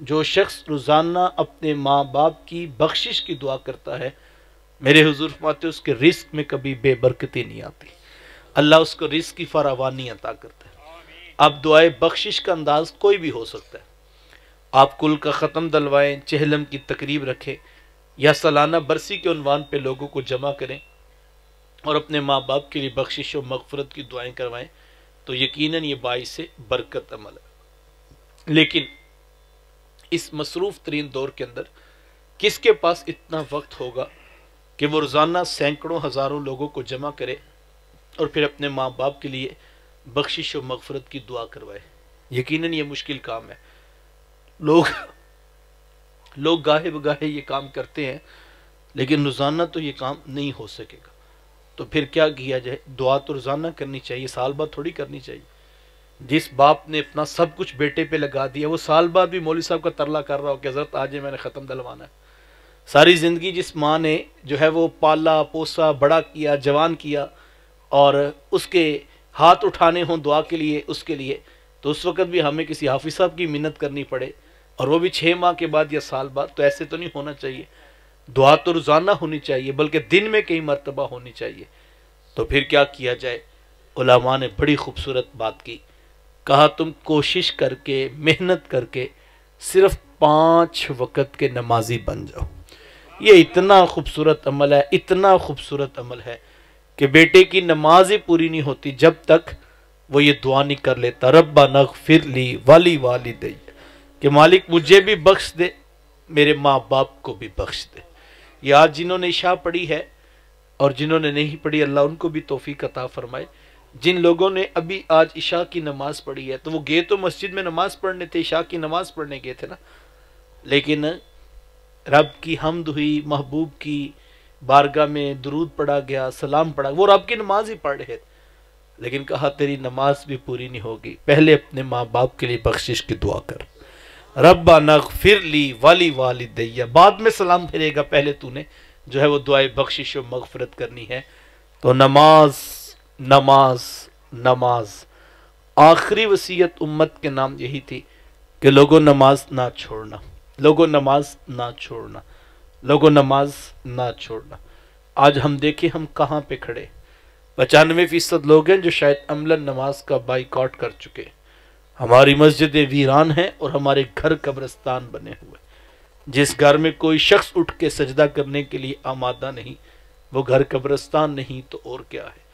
جو شخص روزانہ اپنے ماں باپ کی بخشش کی دعا کرتا ہے، میرے حضور فرماتے ہیں اس کے رزق میں کبھی بے برکتی نہیں آتی، اللہ اس کو رزق کی فراوانی عطا کرتا ہے۔ اب دعائے بخشش کا انداز کوئی بھی ہو سکتا ہے، آپ کل کا ختم دلوائیں، چہلم کی تقریب رکھیں، یا سالانہ برسی کے عنوان پہ لوگوں کو جمع کریں اور اپنے ماں باپ کے لیے بخشش و مغفرت کی دعائیں کروائیں، تو یقیناً یہ باعث برکت عمل ہے۔ لیکن اس مصروف ترین دور کے اندر کس کے پاس اتنا وقت ہوگا کہ وہ روزانہ سینکڑوں ہزاروں لوگوں کو جمع کرے اور پھر اپنے ماں باپ کے لیے بخشش و مغفرت کی دعا کروائے؟ یقیناً یہ مشکل کام ہے۔ لوگ گاہے بگاہے یہ کام کرتے ہیں، لیکن روزانہ تو یہ کام نہیں ہو سکے گا۔ تو پھر کیا کیا جائے؟ دعا تو روزانہ کرنی چاہیے، سال بعد تھوڑی کرنی چاہیے۔ جس باپ نے اپنا سب کچھ بیٹے پہ لگا دیا، وہ سال بعد بھی مولوی صاحب کا ترلا کر رہا ہو کہ حضرت آج میں نے ختم دلوانا ہے۔ ساری زندگی جس ماں نے جو ہے وہ پالا پوسا بڑا کیا، جوان کیا، اور اس کے ہاتھ اٹھانے ہوں دعا کے لیے اس کے لیے، تو اس وقت بھی ہمیں کسی حافظ صاحب کی منت کرنی پڑے، اور وہ بھی 6 ماہ کے بعد یا سال بعد، تو ایسے تو نہیں ہونا چاہیے۔ دعا تو روزانہ ہونی چاہیے، بلکہ دن میں کئی مرتبہ ہونی چاہیے۔ تو پھر کیا کیا جائے؟ علماء نے بڑی خوبصورت بات کی، کہا تم کوشش کر کے، محنت کر کے صرف 5 وقت کے نمازی بن جاؤ۔ یہ اتنا خوبصورت عمل ہے، اتنا خوبصورت عمل ہے کہ بیٹے کی نماز ہی پوری نہیں ہوتی جب تک وہ یہ دعا نہیں کر لیتا، ربنا اغفر لی ولی والدی، کہ مالک مجھے بھی بخش دے، میرے ماں باپ کو بھی بخش دے۔ یہ آج جنہوں نے عشاء پڑھی ہے اور جنہوں نے نہیں پڑھی، اللہ ان کو بھی توفیق عطا فرمائے۔ جن لوگوں نے ابھی آج عشاء کی نماز پڑھی ہے، تو وہ گئے تو مسجد میں نماز پڑھنے تھے، عشاء کی نماز پڑھنے گئے تھے نا، لیکن رب کی حمد ہوئی، محبوب کی بارگاہ میں درود پڑھا گیا، سلام پڑھا، وہ رب کی نماز ہی پڑھ رہے تھے، لیکن کہا تیری نماز بھی پوری نہیں ہوگی، پہلے اپنے ماں باپ کے لیے بخشش کی دعا کر، ربنا اغفر لی ولی والدی، بعد میں سلام پھرے گا، پہلے تو نے جو ہے وہ دعائے بخشش و مغفرت کرنی ہے۔ تو نماز نماز نماز، آخری وصیت امت کے نام یہی تھی کہ لوگوں نماز نہ چھوڑنا، لوگوں نماز نہ چھوڑنا، لوگوں نماز نہ چھوڑنا۔ آج ہم دیکھیں ہم کہاں پہ کھڑے، 95% لوگ ہیں جو شاید عملاً نماز کا بائیکاٹ کر چکے، ہماری مسجدیں ویران ہیں اور ہمارے گھر قبرستان بنے ہوئے۔ جس گھر میں کوئی شخص اٹھ کے سجدہ کرنے کے لیے آمادہ نہیں، وہ گھر قبرستان نہیں تو اور کیا ہے۔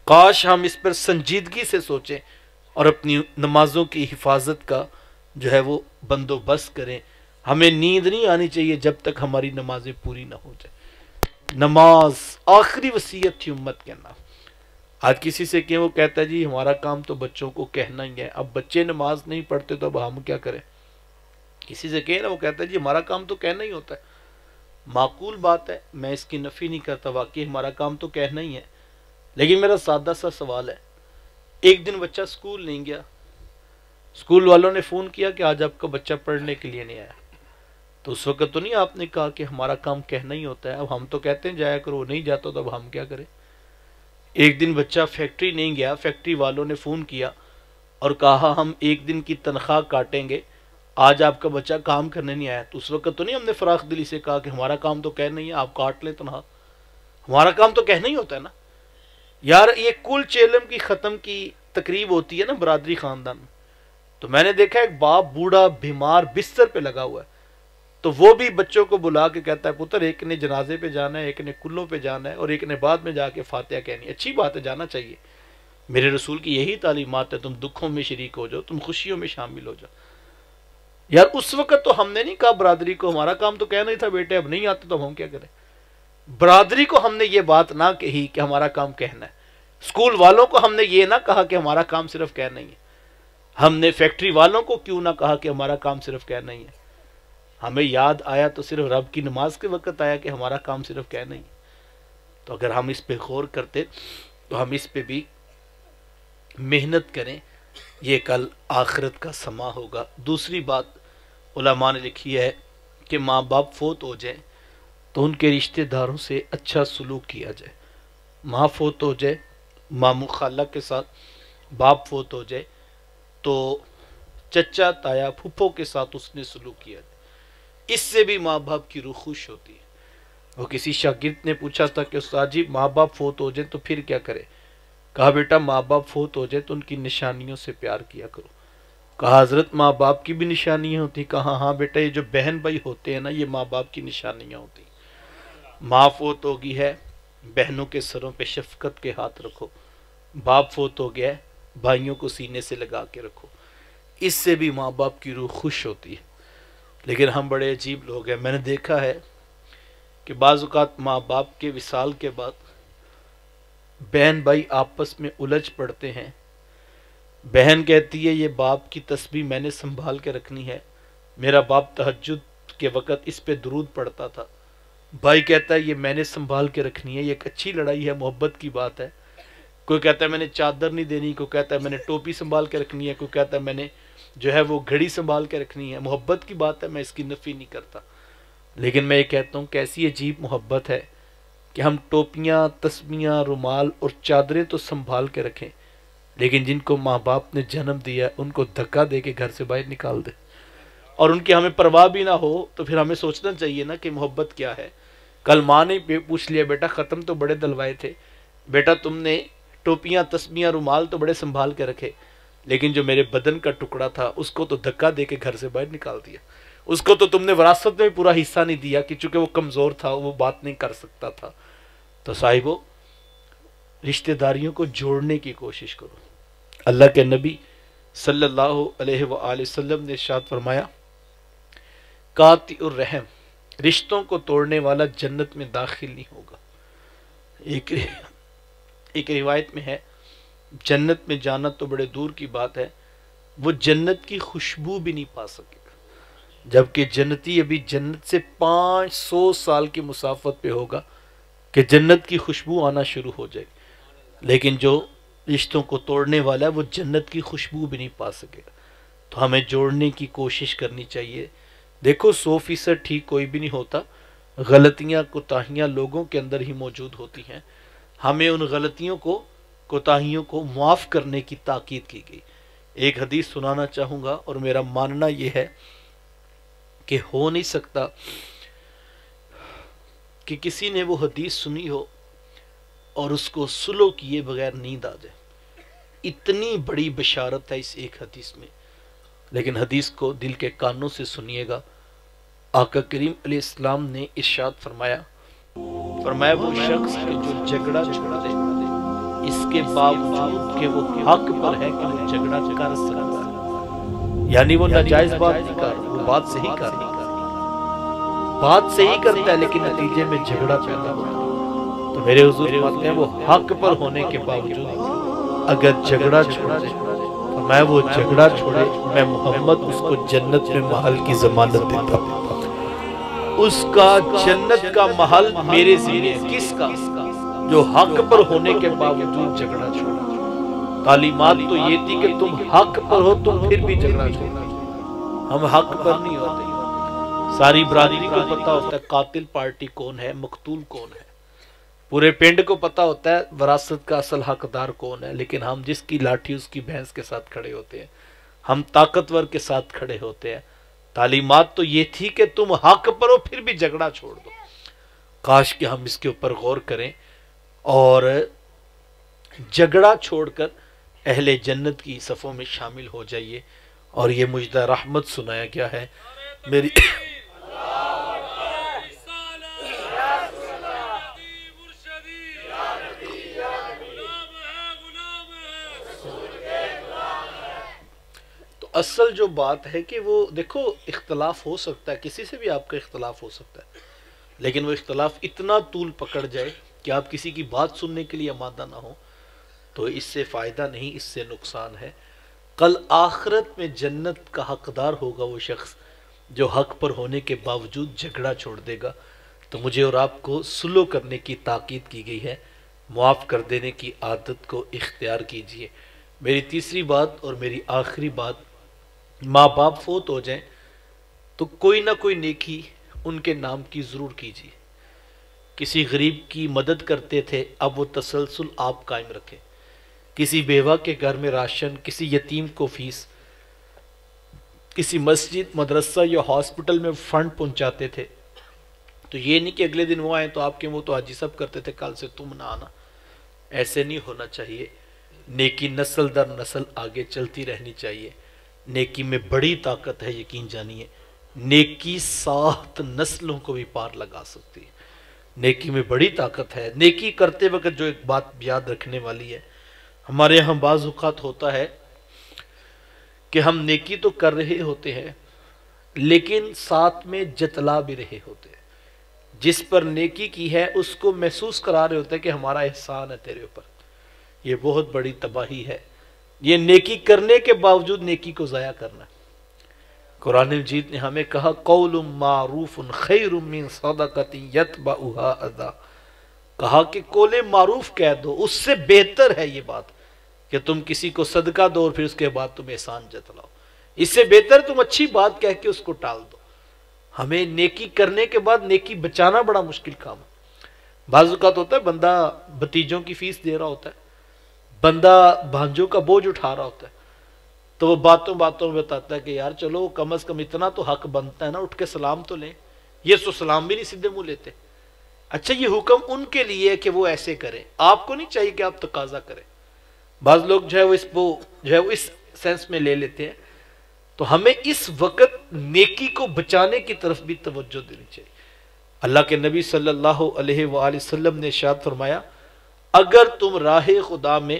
کاش ہم اس پر سنجیدگی سے سوچیں اور اپنی نمازوں کی حفاظت کا جو ہے وہ بندوبست کریں۔ ہمیں نیند نہیں آنی چاہیے جب تک ہماری نمازیں پوری نہ ہو جائیں۔ نماز آخری وصیت تھی امت کے نام۔ آج کسی سے کہ وہ کہتا ہے جی ہمارا کام تو بچوں کو کہنا ہی ہے، اب بچے نماز نہیں پڑھتے تو اب ہم کیا کریں؟ کسی سے کہیں نا، وہ کہتا ہے جی ہمارا کام تو کہنا ہی ہوتا ہے۔ معقول بات ہے، میں اس کی نفی نہیں کرتا، واقعی ہمارا کام تو کہنا ہی ہے، لیکن میرا سادہ سا سوال ہے، ایک دن بچہ سکول نہیں گیا، سکول والوں نے فون کیا کہ آج آپ کا بچہ پڑھنے کے لیے نہیں آیا، تو اس وقت تو نہیں آپ نے کہا کہ ہمارا کام کہنا ہی ہوتا ہے، اب ہم تو کہتے ہیں جایا کرو، وہ نہیں جاتا تو اب ہم کیا کریں؟ ایک دن بچہ فیکٹری نہیں گیا، فیکٹری والوں نے فون کیا اور کہا ہم ایک دن کی تنخواہ کاٹیں گے، آج آپ کا بچہ کام کرنے نہیں آیا، تو اس وقت تو نہیں ہم نے فراخ دلی سے کہا کہ ہمارا کام تو کہنا ہی ہے، آپ کاٹ لیں تنخواہ، ہمارا کام تو کہنا ہی ہوتا ہے نا یار۔ یہ کل چیلم کی ختم کی تقریب ہوتی ہے نا برادری خاندان میں، تو میں نے دیکھا ایک باپ بوڑھا بیمار بستر پہ لگا ہوا ہے، تو وہ بھی بچوں کو بلا کے کہتا ہے پتر ایک نے جنازے پہ جانا ہے، ایک نے کلوں پہ جانا ہے، اور ایک نے بعد میں جا کے فاتحہ کہنی ہے۔ اچھی بات ہے، جانا چاہیے، میرے رسول کی یہی تعلیمات ہے، تم دکھوں میں شریک ہو جاؤ، تم خوشیوں میں شامل ہو جاؤ۔ یار اس وقت تو ہم نے نہیں کہا برادری کو ہمارا کام تو کہنا ہی تھا بیٹے، اب نہیں آتے تو ہم کیا کریں؟ برادری کو ہم نے یہ بات نہ کہی کہ ہمارا کام کہنا ہے، سکول والوں کو ہم نے یہ نہ کہا کہ ہمارا کام صرف کہنا ہی ہے، ہم نے فیکٹری والوں کو کیوں نہ کہا کہ ہمارا کام صرف کہنا ہی ہے؟ ہمیں یاد آیا تو صرف رب کی نماز کے وقت آیا کہ ہمارا کام صرف کہنا ہی ہے۔ تو اگر ہم اس پہ غور کرتے تو ہم اس پہ بھی محنت کریں، یہ کل آخرت کا سما ہوگا۔ دوسری بات علماء نے لکھی ہے کہ ماں باپ فوت ہو جائیں تو ان کے رشتہ داروں سے اچھا سلوک کیا جائے۔ ماں فوت ہو جائے، ماموں خالہ کے ساتھ باپ فوت ہو جائے تو چچا تایا پھپھو کے ساتھ اس نے سلوک کیا اس سے بھی ماں باپ کی روح خوش ہوتی ہے۔ وہ کسی شاگرد نے پوچھا تھا کہ استاد جی ماں باپ فوت ہو جائیں تو پھر کیا کرے؟ کہا بیٹا ماں باپ فوت ہو جائے تو ان کی نشانیوں سے پیار کیا کرو۔ کہا حضرت ماں باپ کی بھی نشانیاں ہوتی؟ کہا ہاں بیٹا، یہ جو بہن بھائی ہوتے ہیں نا، یہ ماں باپ کی نشانیاں ہوتی۔ ماں فوت ہو گئی ہے، بہنوں کے سروں پہ شفقت کے ہاتھ رکھو۔ باپ فوت ہو گیا ہے، بھائیوں کو سینے سے لگا کے رکھو، اس سے بھی ماں باپ کی روح خوش ہوتی ہے۔ لیکن ہم بڑے عجیب لوگ ہیں، میں نے دیکھا ہے کہ بعض اوقات ماں باپ کے وصال کے بعد بہن بھائی آپس میں الجھ پڑتے ہیں۔ بہن کہتی ہے یہ باپ کی تسبیح میں نے سنبھال کے رکھنی ہے، میرا باپ تہجد کے وقت اس پہ درود پڑھتا تھا۔ بھائی کہتا ہے یہ میں نے سنبھال کے رکھنی ہے۔ یہ ایک اچھی لڑائی ہے، محبت کی بات ہے۔ کوئی کہتا ہے میں نے چادر نہیں دینی، کوئی کہتا ہے میں نے ٹوپی سنبھال کے رکھنی ہے، کوئی کہتا ہے میں نے جو ہے وہ گھڑی سنبھال کے رکھنی ہے۔ محبت کی بات ہے، میں اس کی نفی نہیں کرتا، لیکن میں یہ کہتا ہوں کیسی عجیب محبت ہے کہ ہم ٹوپیاں، تسبیحاں، رومال اور چادریں تو سنبھال کے رکھیں، لیکن جن کو ماں باپ نے جنم دیا ان کو دھکا دے کے گھر سے باہر نکال دے، اور ان کی ہمیں پرواہ بھی نہ ہو۔ تو پھر ہمیں سوچنا چاہیے نا کہ محبت کیا ہے۔ کل ماں نے پوچھ لیا بیٹا ختم تو بڑے دلوائے تھے، بیٹا تم نے ٹوپیاں، تسبیحاں، رومال تو بڑے سنبھال کے رکھے، لیکن جو میرے بدن کا ٹکڑا تھا اس کو تو دھکا دے کے گھر سے باہر نکال دیا۔ اس کو تو تم نے وراثت میں پورا حصہ نہیں دیا کہ چونکہ وہ کمزور تھا، وہ بات نہیں کر سکتا تھا۔ تو صاحبو، رشتہ داریوں کو جوڑنے کی کوشش کرو۔ اللہ کے نبی صلی اللہ علیہ وآلہ وسلم نے ارشاد فرمایا قاطع الرحم، رشتوں کو توڑنے والا جنت میں داخل نہیں ہوگا۔ ایک روایت میں ہے جنت میں جانا تو بڑے دور کی بات ہے، وہ جنت کی خوشبو بھی نہیں پا سکے گا، جبکہ جنتی ابھی جنت سے 500 سال کی مسافت پہ ہوگا کہ جنت کی خوشبو آنا شروع ہو جائے گی، لیکن جو رشتوں کو توڑنے والا ہے وہ جنت کی خوشبو بھی نہیں پا سکے گا۔ تو ہمیں جوڑنے کی کوشش کرنی چاہیے۔ دیکھو 100% ٹھیک کوئی بھی نہیں ہوتا، غلطیاں، کوتاہیاں لوگوں کے اندر ہی موجود ہوتی ہیں۔ ہمیں ان غلطیوں کو، کوتاہیوں کو معاف کرنے کی تاکید کی گئی۔ ایک حدیث سنانا چاہوں گا، اور میرا ماننا یہ ہے کہ ہو نہیں سکتا کہ کسی نے وہ حدیث سنی ہو اور اس کو سلو کیے بغیر نیند آ جائے۔ اتنی بڑی بشارت ہے اس ایک حدیث میں، لیکن حدیث کو دل کے کانوں سے سنیے گا۔ آقا کریم علیہ السلام نے ارشاد فرمایا وہ شخص کہ جو جھگڑا چھوڑ دے اس کے باوجود کہ وہ حق پر ہے کہ وہ جھگڑا کر سکتا ہے، یعنی وہ ناجائز بات نہیں کر رہا، وہ بات صحیح کر رہا، بات صحیح کرتا ہے لیکن نتیجے میں جھگڑا پیدا ہوتا ہے۔ تو میرے حضور فرماتے ہیں وہ حق پر ہونے کے باوجود اگر جھگڑا چھوڑ دے، میں وہ جھگڑا چھوڑے، میں محمد اس کو جنت میں محل کی ضمانت دیتا ہوں۔ اس کا جنت کا محل میرے ذمہ، کس کا؟ جو حق پر ہونے کے باوجود جھگڑا چھوڑا۔ تعلیمات تو یہ تھی کہ تم حق پر ہو، تم پھر بھی جھگڑا چھوڑا۔ ہم حق پر نہیں ہوتے۔ ساری برادری کو پتہ ہوتا ہے قاتل پارٹی کون ہے، مقتول کون ہے، پورے پنڈ کو پتہ ہوتا ہے وراثت کا اصل حقدار کون ہے، لیکن ہم جس کی لاٹھی اس کی بھینس کے ساتھ کھڑے ہوتے ہیں، ہم طاقتور کے ساتھ کھڑے ہوتے ہیں۔ تعلیمات تو یہ تھی کہ تم حق پر ہو پھر بھی جھگڑا چھوڑ دو۔ کاش کہ ہم اس کے اوپر غور کریں اور جھگڑا چھوڑ کر اہل جنت کی صفوں میں شامل ہو جائیے۔ اور یہ مجدہ رحمت سنایا گیا ہے میری اصل جو بات ہے کہ وہ دیکھو اختلاف ہو سکتا ہے، کسی سے بھی آپ کا اختلاف ہو سکتا ہے، لیکن وہ اختلاف اتنا طول پکڑ جائے کہ آپ کسی کی بات سننے کے لیے آمادہ نہ ہو، تو اس سے فائدہ نہیں، اس سے نقصان ہے۔ کل آخرت میں جنت کا حقدار ہوگا وہ شخص جو حق پر ہونے کے باوجود جھگڑا چھوڑ دے گا۔ تو مجھے اور آپ کو سلو کرنے کی تاکید کی گئی ہے، معاف کر دینے کی عادت کو اختیار کیجئے۔ میری تیسری بات اور میری آخری بات، ماں باپ فوت ہو جائیں تو کوئی نہ کوئی نیکی ان کے نام کی ضرور کیجیے۔ کسی غریب کی مدد کرتے تھے، اب وہ تسلسل آپ قائم رکھیں۔ کسی بیوہ کے گھر میں راشن، کسی یتیم کو فیس، کسی مسجد مدرسہ یا ہاسپٹل میں فنڈ پہنچاتے تھے تو یہ نہیں کہ اگلے دن وہ آئیں تو آپ کے وہ تو حاجی صاحب کرتے تھے کل سے تم نہ آنا، ایسے نہیں ہونا چاہیے۔ نیکی نسل در نسل آگے چلتی رہنی چاہیے۔ نیکی میں بڑی طاقت ہے، یقین جانیے نیکی 7 نسلوں کو بھی پار لگا سکتی ہے۔ نیکی میں بڑی طاقت ہے۔ نیکی کرتے وقت جو ایک بات یاد رکھنے والی ہے، ہمارے یہاں بعض اوقات ہوتا ہے کہ ہم نیکی تو کر رہے ہوتے ہیں لیکن ساتھ میں جتلا بھی رہے ہوتے ہیں۔ جس پر نیکی کی ہے اس کو محسوس کرا رہے ہوتے ہیں کہ ہمارا احسان ہے تیرے اوپر۔ یہ بہت بڑی تباہی ہے، یہ نیکی کرنے کے باوجود نیکی کو ضائع کرنا۔ قرآن مجید نے ہمیں کہا قول معروف خیر من صدقۃ یتبعها اذی، کہا کہ قول معروف کہہ دو، اس سے بہتر ہے یہ بات کہ تم کسی کو صدقہ دو اور پھر اس کے بعد تم احسان جتلاؤ۔ اس سے بہتر تم اچھی بات کہہ کے اس کو ٹال دو۔ ہمیں نیکی کرنے کے بعد نیکی بچانا بڑا مشکل کام ہے۔ بعض اوقات ہوتا ہے بندہ بھتیجوں کی فیس دے رہا ہوتا ہے، بندہ بھانجوں کا بوجھ اٹھا رہا ہوتا ہے، تو وہ باتوں باتوں میں بتاتا ہے کہ یار چلو کم از کم اتنا تو حق بنتا ہے نا، اٹھ کے سلام تو لیں۔ یہ تو سلام بھی نہیں سیدھے منہ لیتے۔ اچھا یہ حکم ان کے لیے ہے کہ وہ ایسے کریں، آپ کو نہیں چاہیے کہ آپ تقاضا کریں۔ بعض لوگ جو ہے وہ اس سینس میں لے لیتے ہیں۔ تو ہمیں اس وقت نیکی کو بچانے کی طرف بھی توجہ دینی چاہیے۔ اللہ کے نبی صلی اللہ علیہ وآلہ وسلم نے ارشاد فرمایا اگر تم راہ خدا میں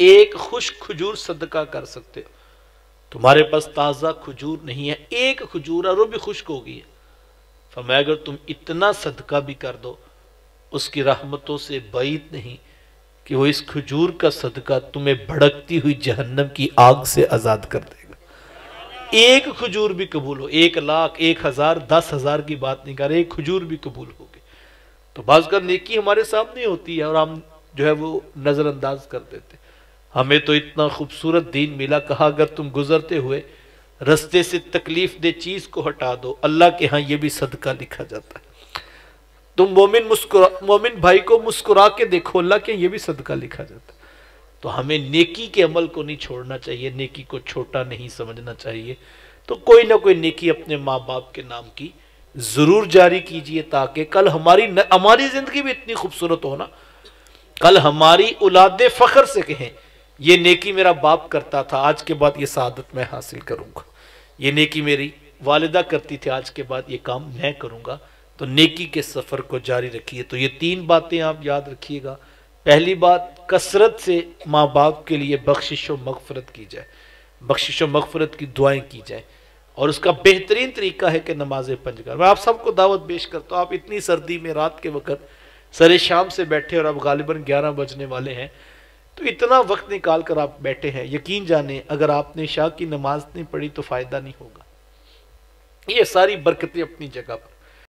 ایک خشک کھجور صدقہ کر سکتے ہو، تمہارے پاس تازہ کھجور نہیں ہے، ایک کھجور اور وہ بھی خشک ہو گئی ہے، فرمایا اگر تم اتنا صدقہ بھی کر دو اس کی رحمتوں سے بعید نہیں کہ وہ اس کھجور کا صدقہ تمہیں بھڑکتی ہوئی جہنم کی آگ سے آزاد کر دے گا۔ ایک کھجور بھی قبول ہو، 1,00,000 1,000 10,000 کی بات نہیں کر رہے، ایک کھجور بھی قبول ہوگی۔ تو بعض کا نیکی ہمارے سامنے ہوتی ہے اور ہم جو ہے وہ نظر انداز کر دیتے۔ ہمیں تو اتنا خوبصورت دین ملا، کہا اگر تم گزرتے ہوئے رستے سے تکلیف دہ چیز کو ہٹا دو اللہ کے ہاں یہ بھی صدقہ لکھا جاتا ہے۔ تم مومن بھائی کو مسکرا کے دیکھو اللہ کے یہ بھی صدقہ لکھا جاتا ہے۔ تو ہمیں نیکی کے عمل کو نہیں چھوڑنا چاہیے، نیکی کو چھوٹا نہیں سمجھنا چاہیے۔ تو کوئی نہ کوئی نیکی اپنے ماں باپ کے نام کی ضرور جاری کیجئے تاکہ کل ہماری زندگی بھی اتنی خوبصورت ہونا، کل ہماری اولاد فخر سے کہیں یہ نیکی میرا باپ کرتا تھا، آج کے بعد یہ سعادت میں حاصل کروں گا، یہ نیکی میری والدہ کرتی تھی، آج کے بعد یہ کام میں کروں گا۔ تو نیکی کے سفر کو جاری رکھیے۔ تو یہ 3 باتیں آپ یاد رکھیے گا۔ پہلی بات، کثرت سے ماں باپ کے لیے بخشش و مغفرت کی جائے، بخشش و مغفرت کی دعائیں کی جائیں، اور اس کا بہترین طریقہ ہے کہ نماز 5 وقت۔ میں آپ سب کو دعوت پیش کرتا ہوں، آپ اتنی سردی میں رات کے وقت سر شام سے بیٹھے اور اب غالباً 11 بجنے والے ہیں، تو اتنا وقت نکال کر آپ بیٹھے ہیں، یقین جانیں اگر آپ نے عشاء کی نماز نہیں پڑھی تو فائدہ نہیں ہوگا۔ یہ ساری برکتیں اپنی جگہ پر،